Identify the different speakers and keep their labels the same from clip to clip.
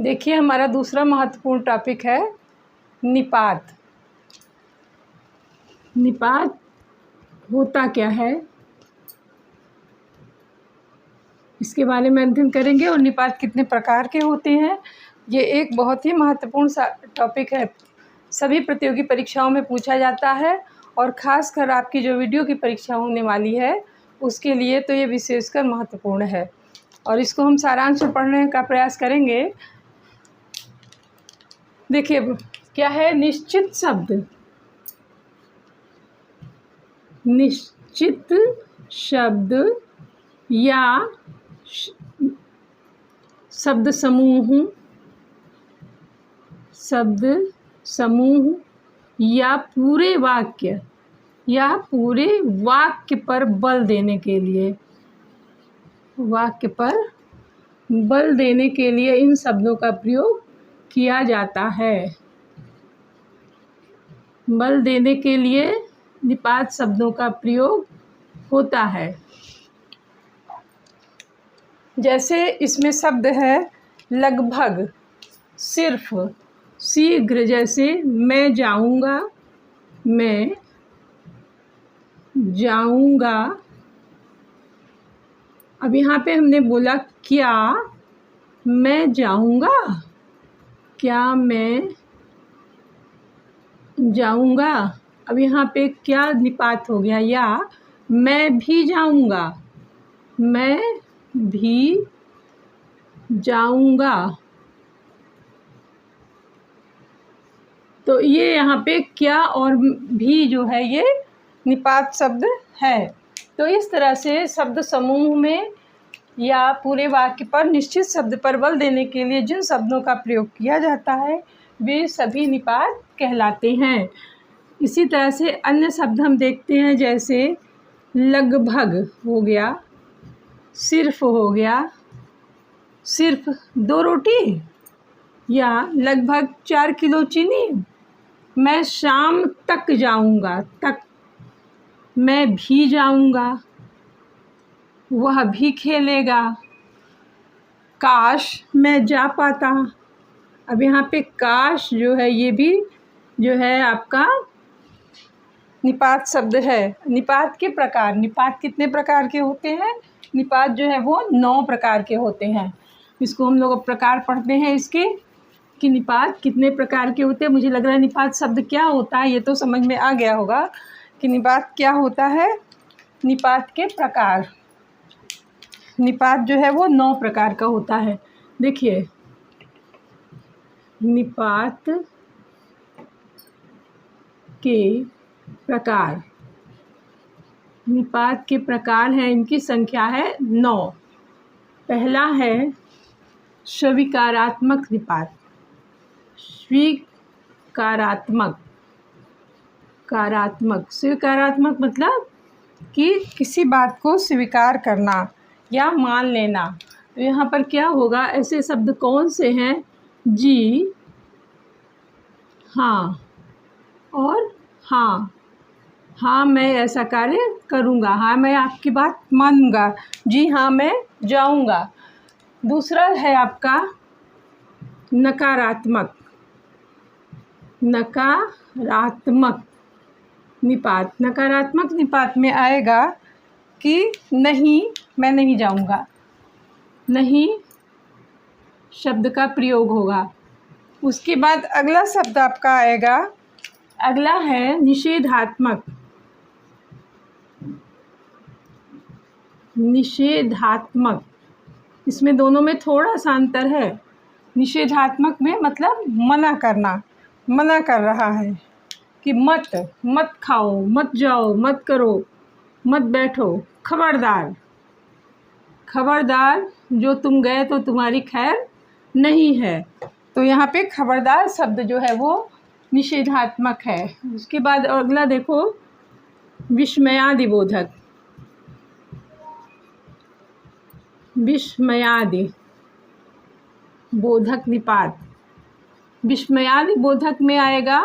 Speaker 1: देखिए, हमारा दूसरा महत्वपूर्ण टॉपिक है निपात। निपात होता क्या है, इसके बारे में अध्ययन करेंगे और निपात कितने प्रकार के होते हैं। ये एक बहुत ही महत्वपूर्ण टॉपिक है, सभी प्रतियोगी परीक्षाओं में पूछा जाता है और ख़ासकर आपकी जो वीडियो की परीक्षा होने वाली है उसके लिए तो ये विशेषकर महत्वपूर्ण है। और इसको हम सारांश में पढ़ने का प्रयास करेंगे। देखिए, क्या है निश्चित शब्द। निश्चित शब्द या शब्द समूह या पूरे वाक्य पर बल देने के लिए इन शब्दों का प्रयोग किया जाता है। बल देने के लिए निपात शब्दों का प्रयोग होता है। जैसे इसमें शब्द है लगभग, सिर्फ, शीघ्र। जैसे मैं जाऊंगा। अब यहाँ पे हमने बोला क्या मैं जाऊंगा, अब यहाँ पे क्या निपात हो गया, या मैं भी जाऊंगा। तो ये यहाँ पे क्या और भी जो है ये निपात शब्द है। तो इस तरह से शब्द समूह में या पूरे वाक्य पर निश्चित शब्द पर बल देने के लिए जिन शब्दों का प्रयोग किया जाता है वे सभी निपात कहलाते हैं। इसी तरह से अन्य शब्द हम देखते हैं, जैसे लगभग हो गया, सिर्फ हो गया, सिर्फ 2 रोटी, या लगभग 4 किलो चीनी। मैं शाम तक जाऊंगा, मैं भी जाऊंगा, वह भी खेलेगा, काश मैं जा पाता। अब यहाँ पे काश जो है ये भी जो है आपका निपात शब्द है। निपात के प्रकार, निपात कितने प्रकार के होते हैं? निपात जो है वो 9 प्रकार के होते हैं। इसको हम लोग प्रकार पढ़ते हैं इसके कि निपात कितने प्रकार के होते हैं। मुझे लग रहा है निपात शब्द क्या होता है ये तो समझ में आ गया होगा कि निपात क्या होता है। निपात के प्रकार, निपात जो है वो 9 प्रकार का होता है। देखिए, निपात के प्रकार हैं, इनकी संख्या है 9। पहला है स्वीकारात्मक निपात। स्वीकारात्मक मतलब कि किसी बात को स्वीकार करना या मान लेना। तो यहाँ पर क्या होगा, ऐसे शब्द कौन से हैं? जी हाँ और हाँ। हाँ मैं ऐसा कार्य करूँगा, हाँ मैं आपकी बात मानूंगा, जी हाँ मैं जाऊँगा। दूसरा है आपका नकारात्मक निपात। नकारात्मक निपात में आएगा कि नहीं, मैं नहीं जाऊँगा, नहीं शब्द का प्रयोग होगा। उसके बाद अगला शब्द आपका आएगा, अगला है निषेधात्मक। इसमें दोनों में थोड़ा सा अंतर है। निषेधात्मक में मतलब मना करना, मना कर रहा है कि मत खाओ, मत जाओ, मत करो, मत बैठो, खबरदार जो तुम गए तो तुम्हारी खैर नहीं है। तो यहाँ पे खबरदार शब्द जो है वो निषेधात्मक है। उसके बाद अगला देखो विस्मयादि बोधक निपात। विस्मयादि बोधक में आएगा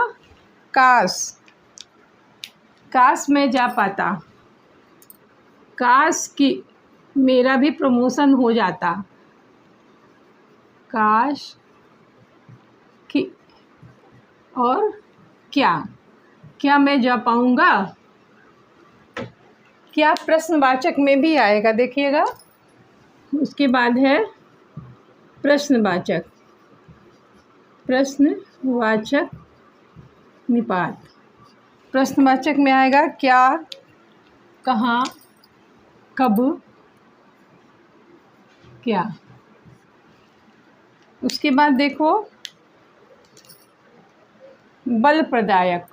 Speaker 1: काश मैं जा पाता, काश कि मेरा भी प्रमोशन हो जाता, काश और क्या, क्या मैं जा पाऊँगा, क्या प्रश्नवाचक में भी आएगा, देखिएगा। उसके बाद है प्रश्नवाचक, प्रश्नवाचक निपात। प्रश्नवाचक में आएगा क्या, कहाँ, कब, क्या। उसके बाद देखो बल प्रदायक,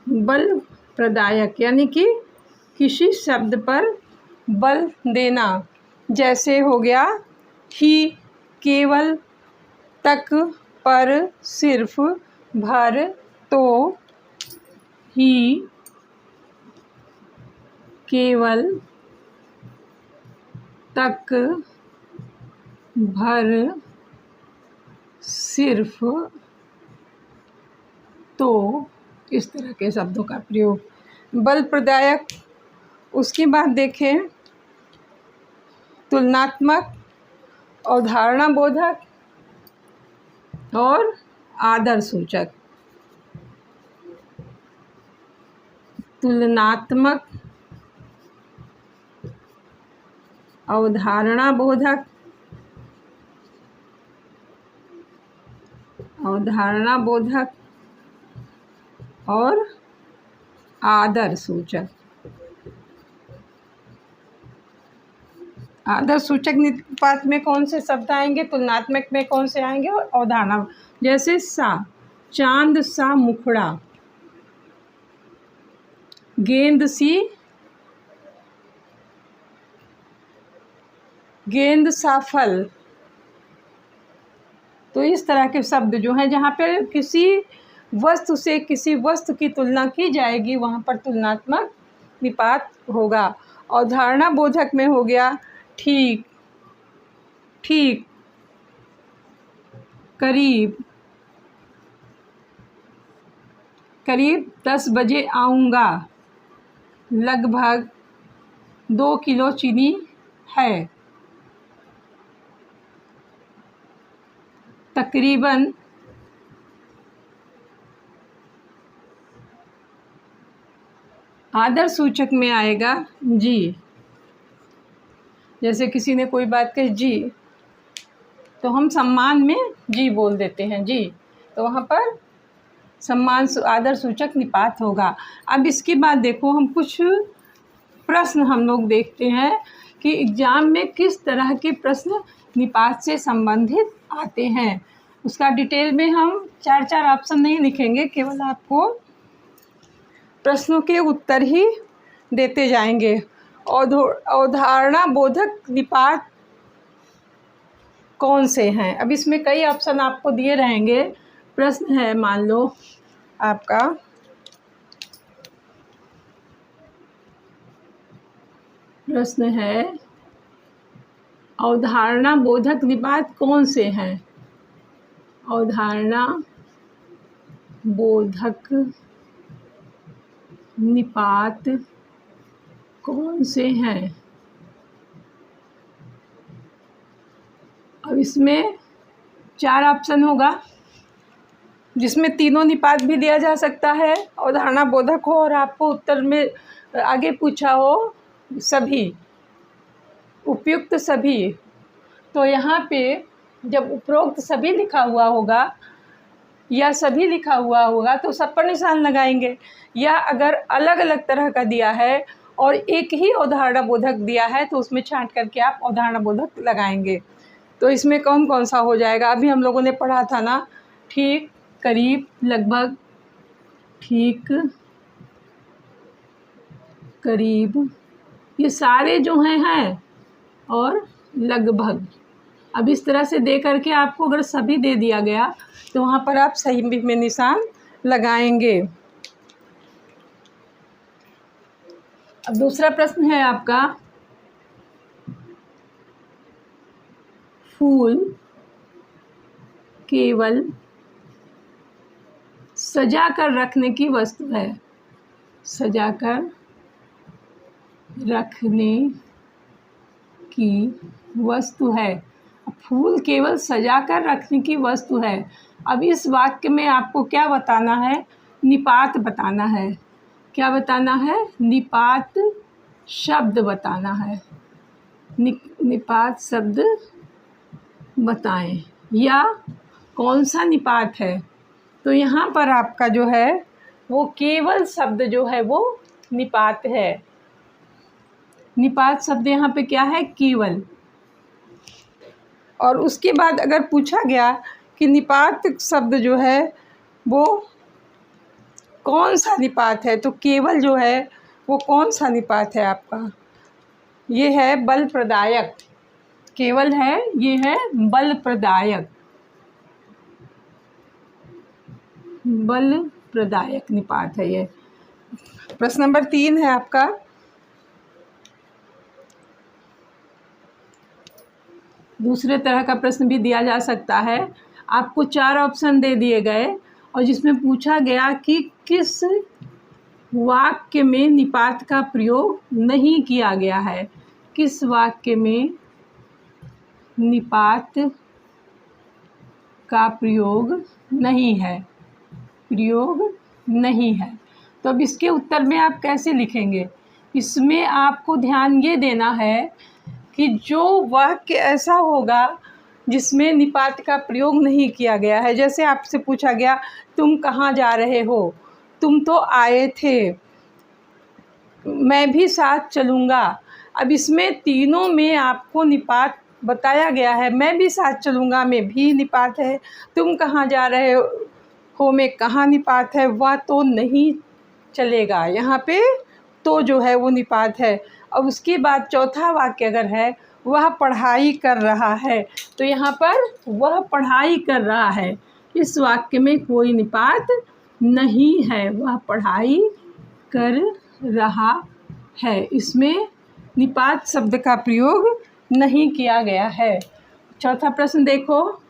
Speaker 1: बल प्रदायक यानी कि किसी शब्द पर बल देना, जैसे हो गया ही, केवल, तक, पर, सिर्फ, भर, तो, ही, केवल, तक, भर, सिर्फ, तो, इस तरह के शब्दों का प्रयोग बल प्रदायक। उसके बाद देखें तुलनात्मक, अवधारणा बोधक और आदर सूचक। तुलनात्मक, अवधारणा बोधक, अवधारणा बोधक और आदर सूचक। आदर सूचक निपात में कौन से शब्द आएंगे, तुलनात्मक में कौन से आएंगे और अवधारणा, जैसे सा, चांद सा मुखड़ा, गेंद सी, गेंद सा फल। तो इस तरह के शब्द जो हैं जहाँ पर किसी वस्तु से किसी वस्तु की तुलना की जाएगी वहाँ पर तुलनात्मक निपात होगा। अवधारणा बोधक में हो गया ठीक, ठीक, करीब, करीब 10 बजे आऊँगा, लगभग 2 किलो चीनी है, तकरीबन, आदर सूचक में आएगा जी, जैसे किसी ने कोई बात कही जी तो हम सम्मान में जी बोल देते हैं जी, तो वहाँ पर सम्मान आदर सूचक निपात होगा। अब इसके बाद देखो हम कुछ प्रश्न हम लोग देखते हैं कि एग्ज़ाम में किस तरह के प्रश्न निपात से संबंधित आते हैं। उसका डिटेल में हम 4 ऑप्शन नहीं लिखेंगे, केवल आपको प्रश्नों के उत्तर ही देते जाएंगे। अवधारणा बोधक निपात कौन से हैं? अब इसमें कई ऑप्शन आपको दिए रहेंगे। प्रश्न है, मान लो आपका प्रश्न है अवधारणा बोधक निपात कौन से हैं? अवधारणा बोधक निपात कौन से हैं? अब इसमें 4 ऑप्शन होगा जिसमें तीनों निपात भी दिया जा सकता है, अवधारणा बोधक हो और आपको उत्तर में आगे पूछा हो सभी, उपयुक्त सभी। तो यहाँ पे जब उपरोक्त सभी लिखा हुआ होगा या सभी लिखा हुआ होगा तो सब पर निशान लगाएंगे, या अगर अलग अलग तरह का दिया है और एक ही अवधारणा बोधक दिया है तो उसमें छांट करके आप अवधारणा बोधक लगाएंगे। तो इसमें कौन कौन सा हो जाएगा? अभी हम लोगों ने पढ़ा था ना, ठीक, करीब, लगभग, ठीक, करीब, ये सारे जो हैं और लगभग। अब इस तरह से दे करके आपको अगर सभी दे दिया गया तो वहाँ पर आप सही में निशान लगाएंगे। अब दूसरा प्रश्न है आपका, फूल केवल सजा कर रखने की वस्तु है, सजा कर रखने की वस्तु है। फूल केवल सजा कर रखने की वस्तु है। अब इस वाक्य में आपको क्या बताना है? निपात बताना है। क्या बताना है? निपात शब्द बताना है। निपात शब्द बताएं, या कौन सा निपात है। तो यहाँ पर आपका जो है वो केवल शब्द जो है वो निपात है। निपात शब्द यहाँ पे क्या है? केवल। और उसके बाद अगर पूछा गया कि निपात शब्द जो है वो कौन सा निपात है, तो केवल जो है वो कौन सा निपात है आपका? ये है बल प्रदायक। केवल है, ये है बल प्रदायक। बल प्रदायक निपात है ये। प्रश्न नंबर 3 है आपका। दूसरे तरह का प्रश्न भी दिया जा सकता है। आपको 4 ऑप्शन दे दिए गए और जिसमें पूछा गया कि किस वाक्य में निपात का प्रयोग नहीं किया गया है। किस वाक्य में निपात का प्रयोग नहीं है, प्रयोग नहीं है। तो अब इसके उत्तर में आप कैसे लिखेंगे? इसमें आपको ध्यान ये देना है कि जो वाक्य ऐसा होगा जिसमें निपात का प्रयोग नहीं किया गया है, जैसे आपसे पूछा गया तुम कहाँ जा रहे हो, तुम तो आए थे, मैं भी साथ चलूँगा। अब इसमें तीनों में आपको निपात बताया गया है। मैं भी साथ चलूँगा में भी निपात है, तुम कहाँ जा रहे हो में कहाँ निपात है, वह तो नहीं चलेगा। यहाँ पे तो जो है वो निपात है। और उसके बाद चौथा वाक्य अगर है वह पढ़ाई कर रहा है, तो यहाँ पर वह पढ़ाई कर रहा है, इस वाक्य में कोई निपात नहीं है। वह पढ़ाई कर रहा है, इसमें निपात शब्द का प्रयोग नहीं किया गया है। चौथा प्रश्न देखो।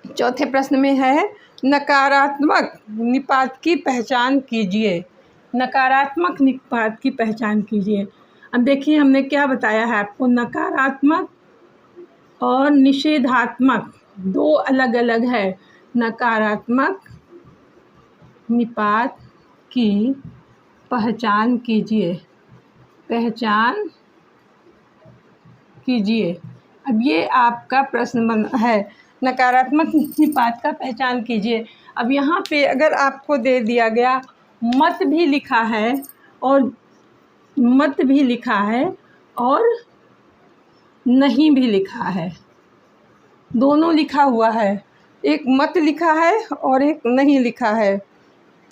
Speaker 1: चौथे प्रश्न में है नकारात्मक निपात की पहचान कीजिए। नकारात्मक निपात की पहचान कीजिए। अब देखिए हमने क्या बताया है आपको, नकारात्मक और निषेधात्मक दो अलग अलग है। नकारात्मक निपात की पहचान कीजिए, पहचान कीजिए। अब ये आपका प्रश्न है, नकारात्मक निपात का पहचान कीजिए। अब यहाँ पे अगर आपको दे दिया गया मत भी लिखा है और मत भी लिखा है और नहीं भी लिखा है, दोनों लिखा हुआ है, एक मत लिखा है और एक नहीं लिखा है,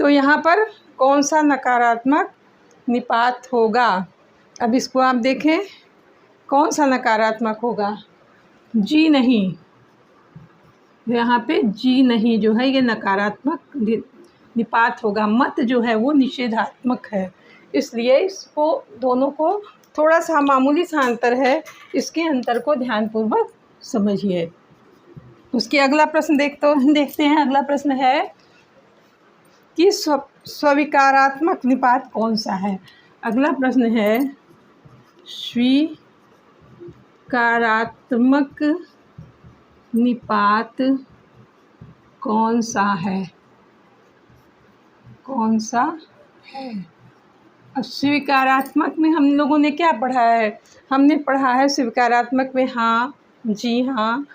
Speaker 1: तो यहाँ पर कौन सा नकारात्मक निपात होगा? अब इसको आप देखें कौन सा नकारात्मक होगा। जी नहीं, यहाँ पे जी नहीं जो है ये नकारात्मक निपात होगा। मत जो है वो निषेधात्मक है, इसलिए इसको दोनों को थोड़ा सा मामूली सा अंतर है, इसके अंतर को ध्यानपूर्वक समझिए। उसके अगला प्रश्न देखते हैं। अगला प्रश्न है कि स्वीकारात्मक निपात कौन सा है। अगला प्रश्न है स्वीकारात्मक निपात कौन सा है, कौन सा है। अब स्वीकारात्मक में हम लोगों ने क्या पढ़ा है? हमने पढ़ा है स्वीकारात्मक में हाँ, जी हाँ।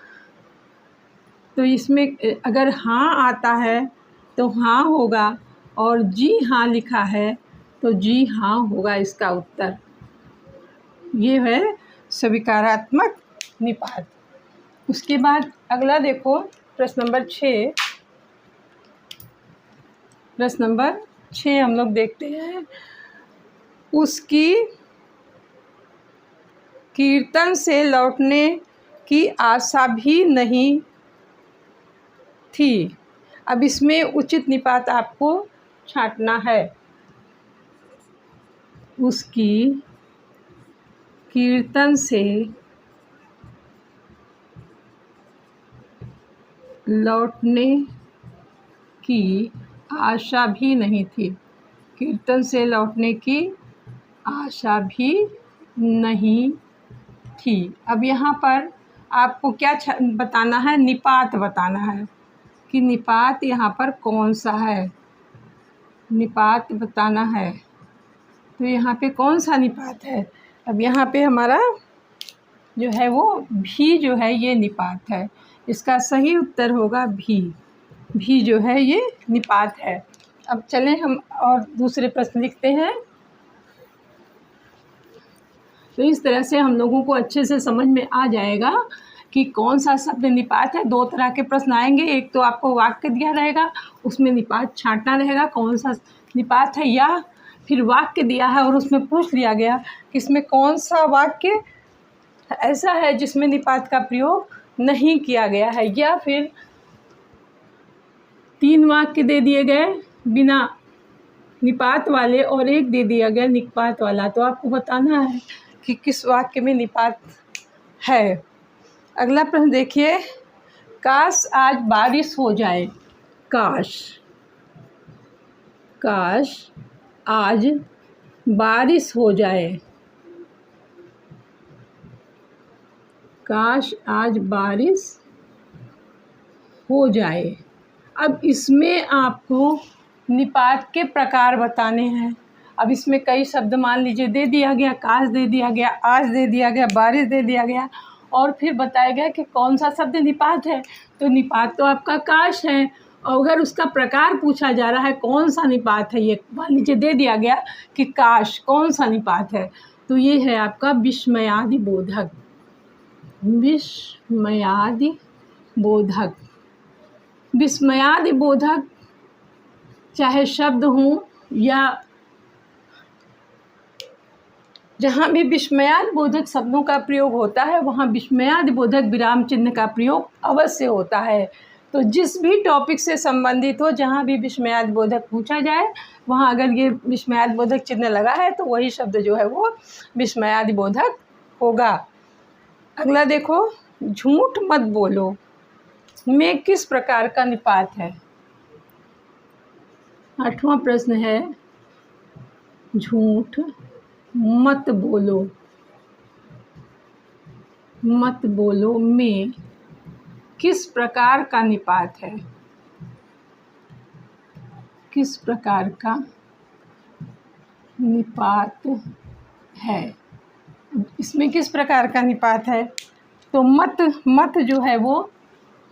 Speaker 1: तो इसमें अगर हाँ आता है तो हाँ होगा, और जी हाँ लिखा है तो जी हाँ होगा इसका उत्तर। ये है स्वीकारात्मक निपात। उसके बाद अगला देखो प्रश्न नंबर 6। प्रश्न नंबर 6 हम लोग देखते हैं। उसकी कीर्तन से लौटने की आशा भी नहीं थी। अब इसमें उचित निपात आपको छांटना है। उसकी कीर्तन से लौटने की आशा भी नहीं थी। कीर्तन से लौटने की आशा भी नहीं थी। अब यहाँ पर आपको क्या बताना है, निपात बताना है कि निपात यहाँ पर कौन सा है, निपात बताना है। तो यहाँ पे कौन सा निपात है? अब यहाँ पे हमारा जो है वो भी जो है ये निपात है। इसका सही उत्तर होगा भी जो है ये निपात है। अब चलें हम और दूसरे प्रश्न लिखते हैं। तो इस तरह से हम लोगों को अच्छे से समझ में आ जाएगा कि कौन सा शब्द निपात है। दो तरह के प्रश्न आएंगे, एक तो आपको वाक्य दिया रहेगा, उसमें निपात छांटना रहेगा कौन सा निपात है, या फिर वाक्य दिया है और उसमें पूछ लिया गया कि इसमें कौन सा वाक्य ऐसा है जिसमें निपात का प्रयोग नहीं किया गया है, या फिर 3 वाक्य दे दिए गए बिना निपात वाले और एक दे दिया गया निपात वाला। तो आपको बताना है कि किस वाक्य में निपात है। अगला प्रश्न देखिए, काश आज बारिश हो जाए। काश आज बारिश हो जाए। काश आज बारिश हो जाए। अब इसमें आपको निपात के प्रकार बताने हैं। अब इसमें कई शब्द मान लीजिए दे दिया गया, काश दे दिया गया, आज दे दिया गया, बारिश दे दिया गया, और फिर बताया गया कि कौन सा शब्द निपात है। तो निपात तो आपका काश है, और अगर उसका प्रकार पूछा जा रहा है कौन सा निपात है, ये मान लीजिए दे दिया गया कि काश कौन सा निपात है, तो ये है आपका विस्मयादि बोधक। विस्मयादि बोधक। विस्मयादि बोधक चाहे शब्द हों या जहाँ भी विस्मयादि बोधक शब्दों का प्रयोग होता है वहाँ विस्मयादि बोधक विराम चिन्ह का प्रयोग अवश्य होता है। तो जिस भी टॉपिक से संबंधित हो, जहाँ भी विस्मयादि बोधक पूछा जाए वहाँ अगर ये विस्मयादि बोधक चिन्ह लगा है तो वही शब्द जो है वो विस्मयादि बोधक होगा। अगला देखो, झूठ मत बोलो में किस प्रकार का निपात है? 8वां प्रश्न है, झूठ मत बोलो में किस प्रकार का निपात है? किस प्रकार का निपात है? इसमें किस प्रकार का निपात है? तो मत जो है वो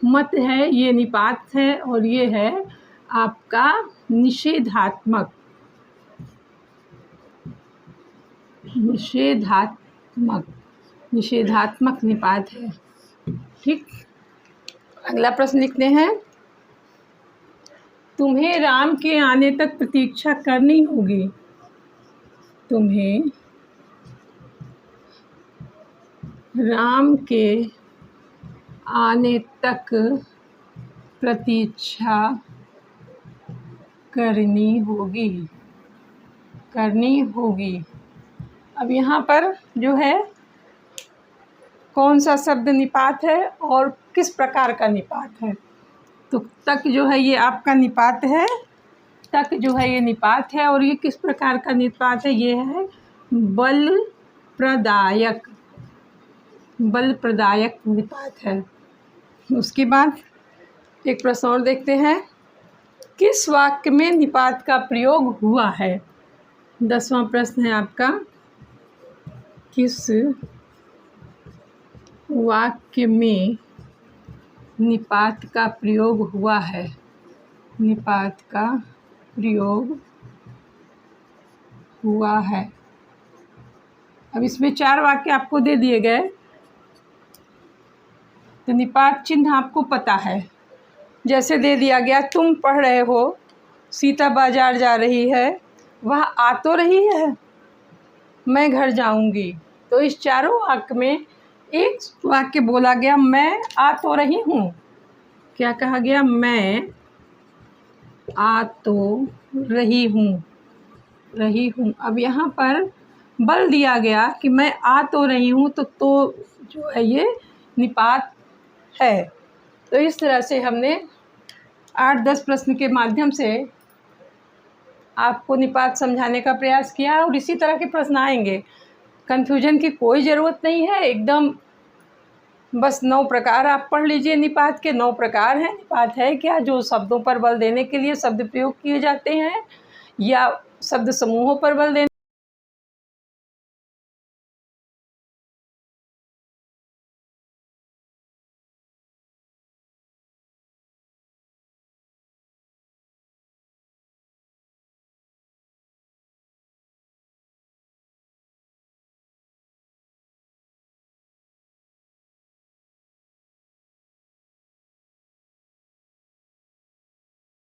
Speaker 1: मत है, ये निपात है, और ये है आपका निषेधात्मक निपात है। ठीक, अगला प्रश्न लिखते हैं, तुम्हें राम के आने तक प्रतीक्षा करनी होगी। तुम्हें राम के आने तक प्रतीक्षा करनी होगी। अब यहाँ पर जो है कौन सा शब्द निपात है और किस प्रकार का निपात है? तो तक जो है ये आपका निपात है, तक जो है ये निपात है, और ये किस प्रकार का निपात है? ये है बल प्रदायक निपात है। उसके बाद एक प्रश्न और देखते हैं, किस वाक्य में निपात का प्रयोग हुआ है? 10वां प्रश्न है आपका, किस वाक्य में निपात का प्रयोग हुआ है? निपात का प्रयोग हुआ है। अब इसमें 4 वाक्य आपको दे दिए गए, तो निपात चिन्ह आपको पता है। जैसे दे दिया गया, तुम पढ़ रहे हो, सीता बाजार जा रही है, वह आ तो रही है, मैं घर जाऊंगी। तो इस चारों वाक्य में एक वाक्य बोला गया, मैं आ तो रही हूँ। क्या कहा गया? मैं आ तो रही हूँ। अब यहाँ पर बल दिया गया कि मैं आ तो रही हूँ, तो जो है ये निपात है। तो इस तरह से हमने 8-10 प्रश्न के माध्यम से आपको निपात समझाने का प्रयास किया, और इसी तरह के प्रश्न आएंगे। कन्फ्यूजन की कोई ज़रूरत नहीं है, एकदम बस 9 प्रकार आप पढ़ लीजिए। निपात के 9 प्रकार हैं। निपात है क्या? जो शब्दों पर बल देने के लिए शब्द प्रयोग किए जाते हैं या शब्द समूहों पर बल देने